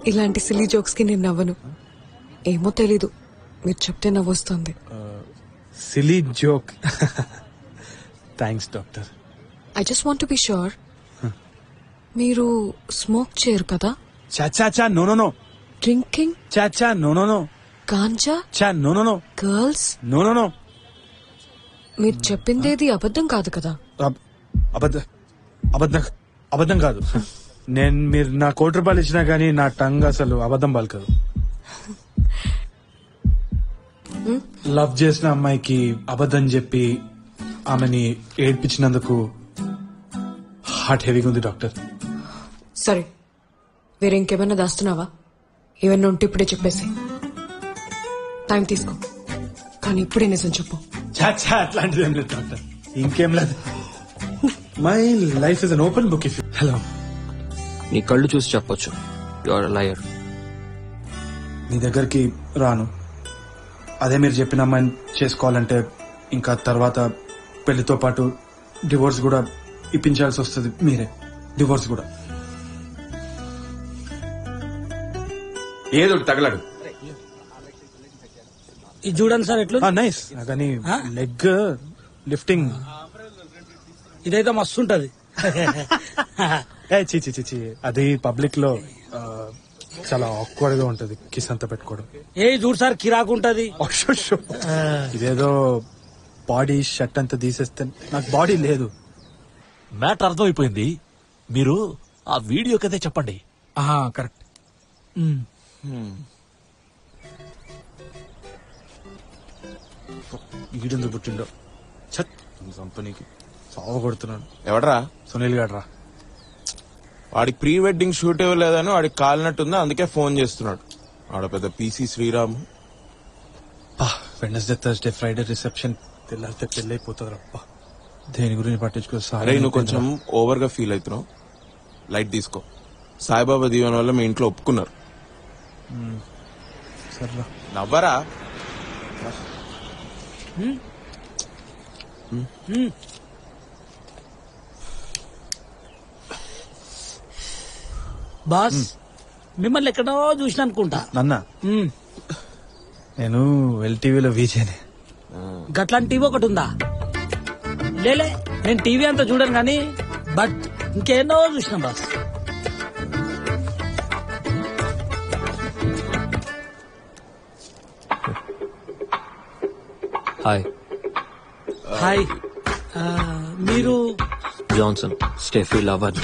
ఇలాంటి silly jokes కి నేను నవ్వను. ఏమో తెలీదు, మీరు చెప్తే నవ్వొస్తుంది. Silly joke. Thanks doctor. I just want to be sure. మీరు స్మోక్ చేయరు కదా? చాచా నో నో నో. డ్రింకింగ్? చాచా నో నో నో. గాంజా? చా no no no. Girls? No no no. మీరు చెప్పిందేది అబద్ధం కాదు కదా? అబద్ధం కాదు. మీరు నా ₹1 ఇచ్చినా గానీ నా టంగ్ అసలు అబద్ధం పలకదు. లవ్ చేసిన అమ్మాయికి అబద్ధం చెప్పి ఆమెని ఏడ్పించినందుకు హార్ట్ హెవీగా ఉంది డాక్టర్. సరే, వేరే ఇంకేమైనా దాస్తున్నావా? ఏమన్నా ఉంటే ఇప్పుడే చెప్పేసి. టైం తీసుకో, కానీ ఇప్పుడే నిజం చెప్పు. చాచా అట్లాంటిది ఏం లేదు డాక్టర్. ఇంకేం లేదు. My life is an open book. If hello, నీ కళ్ళు చూసి చెప్పొచ్చు యు ఆర్ ఎ లయర్. నీ దగ్గరికి రాను. అదే మీరు చెప్పిన అమ్మాయిని చేసుకోవాలంటే ఇంకా తర్వాత పెళ్లితో పాటు డివోర్స్ కూడా ఇప్పించాల్సి వస్తుంది. మీరే డివోర్స్ కూడా. ఏదో తగలడు. ఇది చూడండి సార్ ఎట్లు. నైస్. కానీ లెగ్ లిఫ్టింగ్ ఇదైతే మస్తు ఉంటది. చీ అది పబ్లిక్ లో చాలా ఆక్వర్డ్ గా ఉంటది కిస్ అంతా పెట్టుకోవడం. ఏ చూడు సార్ కిరాకు ఉంటది. ఇదేదో బాడీ షర్ట్ అంతా తీసేస్తే నాకు బాడీ లేదు. మ్యాటర్ అర్థమైపోయింది. మీరు ఆ వీడియో కదే చెప్పండి. కరెక్ట్. ఈడెందుకు పుట్టిండో కంపెనీకి సావ కొడుతున్నాడు. ఎవడరా? సునీల్ గాడ్రా. వాడికి ప్రీ వెడ్డింగ్ షూట్ ఇవ్వలేదని వాడికి కాలినట్టుంది, అందుకే ఫోన్ చేస్తున్నాడు. ఆడ పెద్ద పీసీ Sriram. Wednesday Thursday Friday reception, తెల్లారితే పెళ్లి అయిపోతుంది రప్ప. దేని గురించి పట్టించుకో. అరే నువ్వు కొంచెం ఓవర్ గా ఫీల్ అవుతున్నావు, లైట్ తీసుకో. సాయిబాబా దీవెన వల్ల మీ ఇంట్లో ఒప్పుకున్నారు. సర్రా నవ్వరా? బాస్ మిమ్మల్ని ఎక్కడో చూసిన అనుకుంటా. నన్నా? నేను ఎల్టీవీలో వీజేనే. గట్లాంటి టీవీ ఒకటి ఉందా? లేలే, నేను టీవీ అంతా చూడను కానీ బట్ ఇంకేనో చూసిన బాస్. హాయ్. హాయ్. మీరు జాన్సన్, స్టెఫీ లవర్.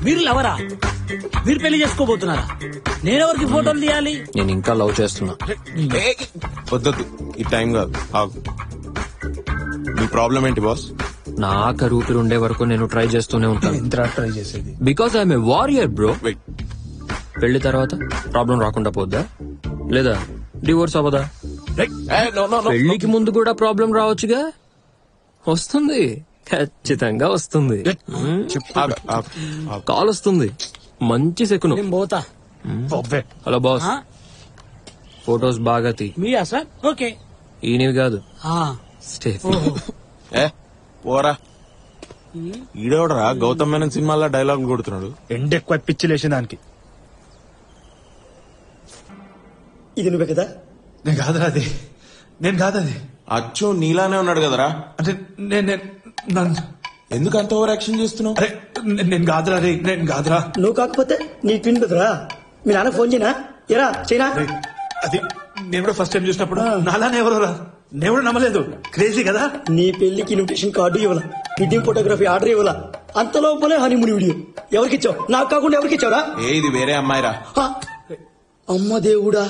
మీరు లవరా? మీరు పెళ్లి చేసుకోబోతున్నారా? నేనెవరికి ఫోటోలు తీయాలి? నేను ఇంకా లవ్ చేస్తున్నా. వద్దొద్దు, ఈ టైం కాదు, ఆగు. మీ ప్రాబ్లం ఏంటి బాస్? నా ఆఖరి ఊపిరి ఉండే వరకు నేను ట్రై చేస్తూనే ఉంటాను. ఎంత ట్రై చేసేది? Because I'm a warrior bro. పెళ్లి తర్వాత ప్రాబ్లం రాకుండా పోద్దా? లేదా డివోర్స్ అవ్వదా? పెళ్లికి ముందు కూడా ప్రాబ్లం రావచ్చుగా. వస్తుంది, ఖచ్చితంగా వస్తుంది. కాల్ వస్తుంది, మంచి సెకును. పోతా. హలో బాస్, ఫొటోస్ బాగా తీ. మీయా సార్? ఓకే. ఈయనవి కాదు, స్టెఫీ. పోరా. ఈడవడరా గౌతమ్ మేనన్ సినిమాలో డైలాగ్ కొడుతున్నాడు. ఎండ ఎక్కువ పిచ్చి లేచిన దానికి. ఇది నువ్వే కదా? నేను కాదురా అది. నేను కాదది. అచ్చో నీలానే ఉన్నాడు కదరా. అంటే ఎందుకు అంత ఓవర్ యాక్షన్ చేస్తున్నావు? అరే నేను కాదురా రే, నేను కాదురా. నువ్వు కాకపోతే నీ ట్విన్ బెదరా. మీ నాన్న ఫోన్ చేయనా? ఎరా చేయనా? అది నేను కూడా ఫస్ట్ టైం చూసినప్పుడు నాలానే ఎవరు రా, నేను కూడా నమ్మలేదు. క్రేజీ కదా. నీ పెళ్లికి ఇన్విటేషన్ కార్డు ఇవ్వాల, వెడ్డింగ్ ఫోటోగ్రఫీ ఆర్డర్ ఇవ్వాల, అంతలోపలే హనీమూన్ వీడియో. ఎవరికిచ్చావు? నాకు కాకుండా ఎవరికిచ్చావురా? ఇది వేరే అమ్మాయిరా. అమ్మ దేవుడా,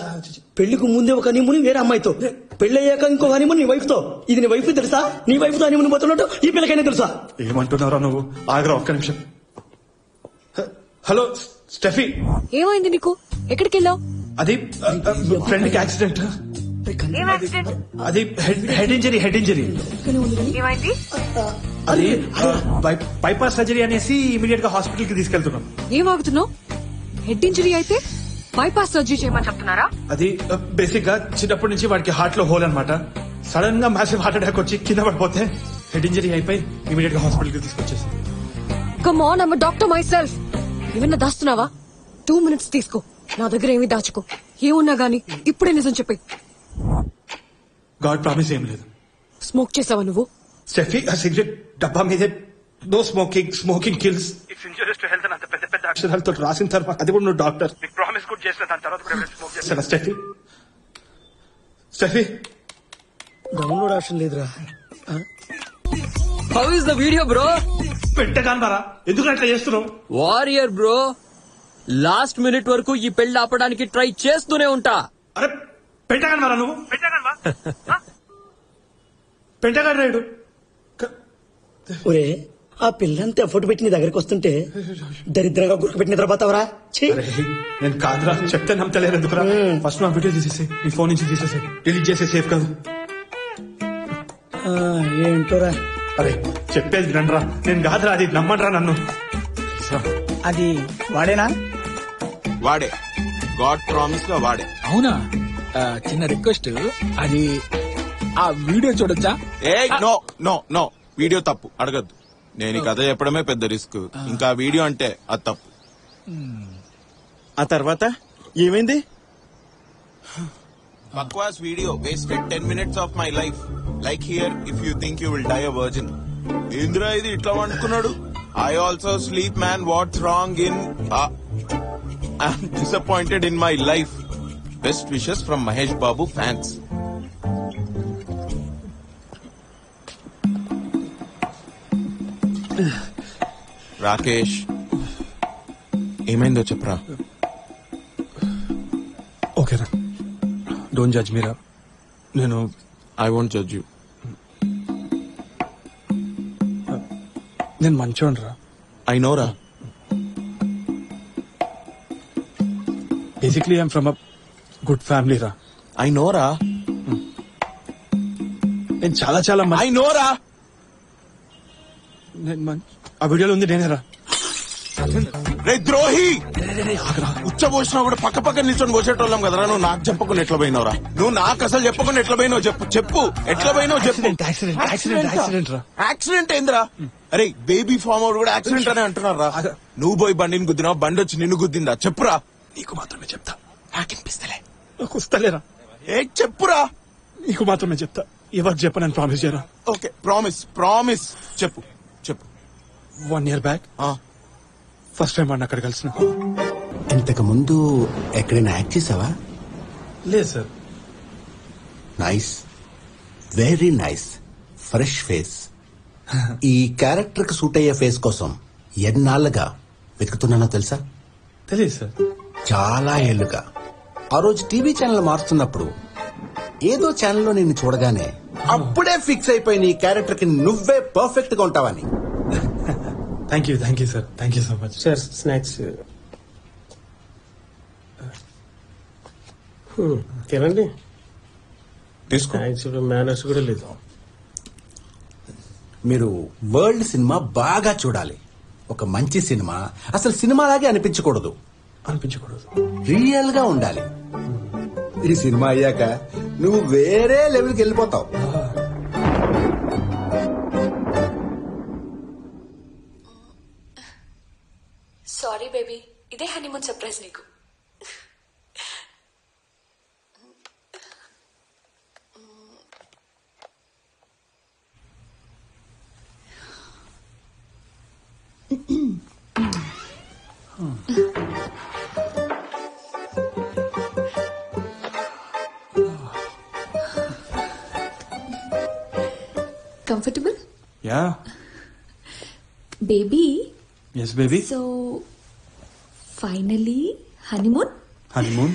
పెళ్లికి ముందే ఒక హనీమూన్ వేరే అమ్మాయితో, పెళ్లయ్యాక ఇంకో హనీమూన్ నీ వైఫ్ తో. ఇది నీ వైఫ్ తెలుసా? నీ వైఫ్ తో హనీమూన్ పోతున్నట్టు ఈ పిల్లకైనా తెలుసా? ఏమంటున్నారా నువ్వు? ఆగ్రా ఒక్క నిమిషం. Hello Steffi. ఏమైంది నీకు? ఎక్కడికి వెళ్ళావు? అది ఫ్రెండ్ కి యాక్సిడెంట్. అది హెడ్ ఇంజరీ. అది బైపాస్ సర్జరీ అనేసి ఇమీడియట్ గా హాస్పిటల్ కి తీసుకెళ్తున్నాం. ఏం ఆగుతున్నావు? హెడ్ ఇంజరీ అయితే బైపాస్ సర్జరీ చేయమని చెప్తున్నారా? అది బేసిక్ గా చిన్నప్పటి నుంచి వాడికి హార్ట్ లో హోల్ అనమాట. సడన్ గా మ్యాసివ్ హార్ట్ అటాక్ వచ్చి కింద పడిపోతే హెడ్ ఇంజరీ అయిపోయి ఇమీడియట్ గా హాస్పిటల్ కి తీసుకొచ్చేసి. Come on, I'm doctor my self. ఏమన్నా దాస్తున్నావా? 2 minutes తీసుకో. నా దగ్గర ఏమీ దాచుకో. ఏమున్నా గానీ ఇప్పుడే నిజం చెప్పి. గాడ్ ప్రామిస్ ఏం లేదు. స్మోక్ చేసావా నువ్వు? స్టెఫీ, ఆ సిగరెట్ డబ్బా మీదే no smoking, smoking kills, it's injurious to health అని అంత పెద్ద పెద్ద అక్షరాలతో రాసిన తర్వాత అది కూడా నువ్వు డాక్టర్ నీకు ప్రామిస్ కూడా చేసిన దాని తర్వాత కూడా స్మోక్ చేస్తాను. స్టెఫీ, స్టెఫీ డౌన్లోడ్ ఆప్షన్ లేదురా. How is the video bro? పెట్టగానరా, ఎందుకు అట్లా చేస్తున్నావు? వారియర్ బ్రో, లాస్ట్ మినిట్ వరకు ఈ పెళ్లి ఆపడానికి ట్రై చేస్తూనే ఉంటా. అరే పెట్టగానరా నువ్వు, పెట్టగాడు రాయుడు. ఒరే, ఆ పిల్లంతా ఎఫర్ట్ పెట్టి నీ దగ్గరికి వస్తుంటే దరిద్రంగా గురికి పెట్టిన తర్వాతవరా. నేను కాదురా, చెప్తే నమ్మతలేరు ఎందుకురా? ఫస్ట్ నా వీడియో తీసేసి నీ ఫోన్ నుంచి తీసేసి డిలీట్ చేసే సేఫ్ కాదు. ఏంటోరా, అరే చెప్పేది రండ్రా, నేను కాదురా, అది నమ్మండ్రా నన్ను. అది వాడేనా? వాడే, గాడ్ ప్రామిస్ గా వాడే. అవునా? చిన్న రిక్వెస్ట్, అది ఆ వీడియో చూడొచ్చా? ఏ నో నో నో, వీడియో తప్పు, అడగద్దు. నేను ఈ కథ చెప్పడమే పెద్ద రిస్క్, ఇంకా వీడియో అంటే అది తప్పు. ఆ తర్వాత ఏమైంది? Bakwas video, wasted 10 minutes of my life. Like here, if you think you will die a virgin. ఏంద్రా ఇది ఇట్లా అనుకున్నాడు? I also sleep man, what's wrong in? I'm disappointed in my life. Best wishes from Mahesh Babu fans. Rakesh, ఏమైందో చెప్పరా. ఓకేరా, don't judge మీరా. నేను I won't judge you. నేను మంచోడ్రా. ఐ నోరా. Basically I'm from a good family రా. ఐ నోరా. నేను చాలా చాలా ఐ నోరా. ఆ వీడియోలో ఉంది నేనేరా. రే ద్రోహి, ఉచ్చబోసినా కూడా పక్క పక్క నిల్చొని పోసేటోళ్ళం కదరా. నువ్వు నాకు చెప్పకుండా ఎట్లా పోయినవరా? నువ్వు నాకు అసలు చెప్పకుండా ఎట్లా పోయినావు చెప్పు, చెప్పు ఎట్లా పోయినావు చెప్పు. యాక్సిడెంట్ రా. యాక్సిడెంట్ ఏందిరా? అరే బేబీ ఫామ్ అవుట్ కూడా యాక్సిడెంట్ అనే అంటున్నారా? నువ్వు పోయి బండిని గుద్దినావు, బండి వచ్చి నిన్ను గుద్దిందా? చెప్పురా. నీకు మాత్రమే చెప్తా, నాకినిపిస్తలే. నాకు వస్తలేరా. ఏ చెప్పురా. నీకు మాత్రమే చెప్తా, ఎవరికి చెప్పనని ప్రామిస్ చేయరా. Okay, promise promise. చెప్పు చెప్పు. 1 year బ్యాక్ ఫస్ట్ టైం వాడిని అక్కడ కలిసిన. ఇంతకు ముందు ఎక్కడైనా యాక్ట్ చేసావా? లేదు sir. Nice, very nice, fresh face. ఈ క్యారెక్టర్ కి సూట్ అయ్యే ఫేస్ కోసం ఎన్నాళ్ళుగా వెతుకుతున్నానో తెలుసా? తెలియదు సార్. చాలా ఏళ్లుగా. ఆ రోజు టీవీ ఛానల్ మారుతున్నప్పుడు ఏదో ఛానల్లో నిన్ను చూడగానే అప్పుడే ఫిక్స్ అయిపోయిన ఈ క్యారెక్టర్ కి నువ్వే పర్ఫెక్ట్ గా ఉంటావని. Thank you sir, thank you so much sir snacks తినండి. తీసుకో. స్నాక్స్ మేనర్స్ కూడా లేదు. మీరు వరల్డ్ సినిమా బాగా చూడాలి. ఒక మంచి సినిమా అసలు సినిమాలాగే అనిపించకూడదు, రియల్ గా ఉండాలి. ఈ సినిమా అయ్యాక నువ్వు వేరే లెవెల్కి వెళ్ళిపోతావు. సారీ బేబీ, ఇదే హనీమూన్ సర్ప్రైజ్ నీకు. Comfortable? Yeah. Baby? Yes, baby. So, finally, honeymoon? Honeymoon?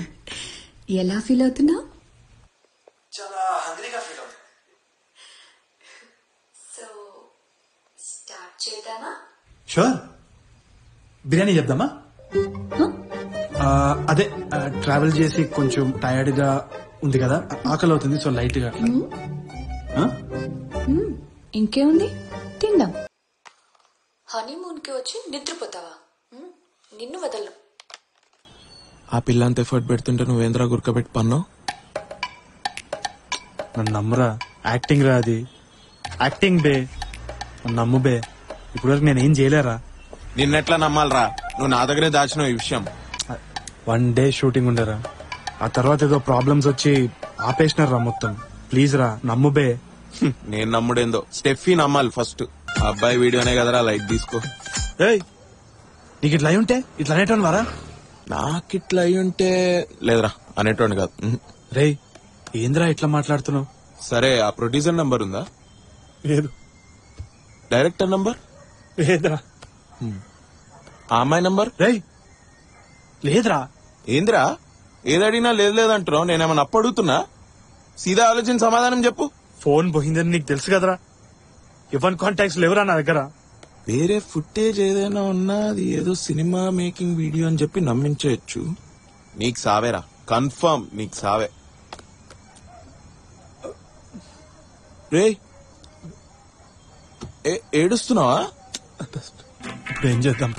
ఎలా ఫీల్ అవుతున్నా? చాలా హంగ్రీగా ఫీల్ అవుతుంది. సో స్టార్ట్ చేద్దామా? షూర్. బిర్యానీ చెప్దామా? అదే ట్రావెల్ చేసి కొంచెం టైర్డ్ గా ఉంది కదా, ఆకలి అవుతుంది, సో లైట్ గా. ఇంకేముంది, తిందాం. హనీమూన్ కి వచ్చి నిద్రపోతావా? నిన్ను వదలను. ఆ పిల్ల అంత ఎఫర్ట్ పెడుతుంటే నువ్వేంద్రా గుర్కబెట్టి పన్నావు? నన్ను నమ్మరా, యాక్టింగ్ రా, అది యాక్టింగ్ బే, నన్ను నమ్ము బే. ఇప్పుడు వరకు నేనేం చేయలేరా. నిన్నెట్లా నమ్మాలరా? నువ్వు నా దగ్గరే దాచిన ఈ విషయం. 1 డే షూటింగ్ ఉండరా, ఆ తర్వాత ఏదో ప్రాబ్లమ్స్ వచ్చి ఆపేసినారా మొత్తం. ప్లీజ్ రా నమ్ము బే. నేను నమ్ముడేందో, స్టెఫీ నమ్మాలి ఫస్ట్. అబ్బాయి వీడియోనే కదరా, లైట్ తీసుకో. ఏయ్ నీకు ఇట్లా అయి ఉంటే ఇట్లా అనేటోను వారా? నాకిట్లా అయి ఉంటే లేదురా, అనేటోండి కాదు. రేయ్ ఏంద్రా ఇట్లా మాట్లాడుతున్నావు? సరే, ఆ ప్రొడ్యూసర్ నంబర్ ఉందా? లేదు. Director number? లేదురా. ఆ అమ్మాయి నంబర్? రేయ్ లేదురా. ఏందిరా ఏదడిగినా లేదు లేదంటున్నావు? నేనేమన్నా అప్పు అడుగుతున్నా? సీదా ఆలోచించి సమాధానం చెప్పు. ఫోన్ పోయిందని నీకు తెలుసు కదరా. ఎవరి కాంటాక్ట్స్ లేవురా నా దగ్గర. వేరే ఫుటేజ్ ఏదైనా ఉన్నా అది ఏదో సినిమా మేకింగ్ వీడియో అని చెప్పి నమ్మించవచ్చు. నీకు సావేరా, కన్ఫర్మ్ నీకు సావే. రే ఏడుస్తున్నావా? ఇప్పుడు ఏం చేద్దాం?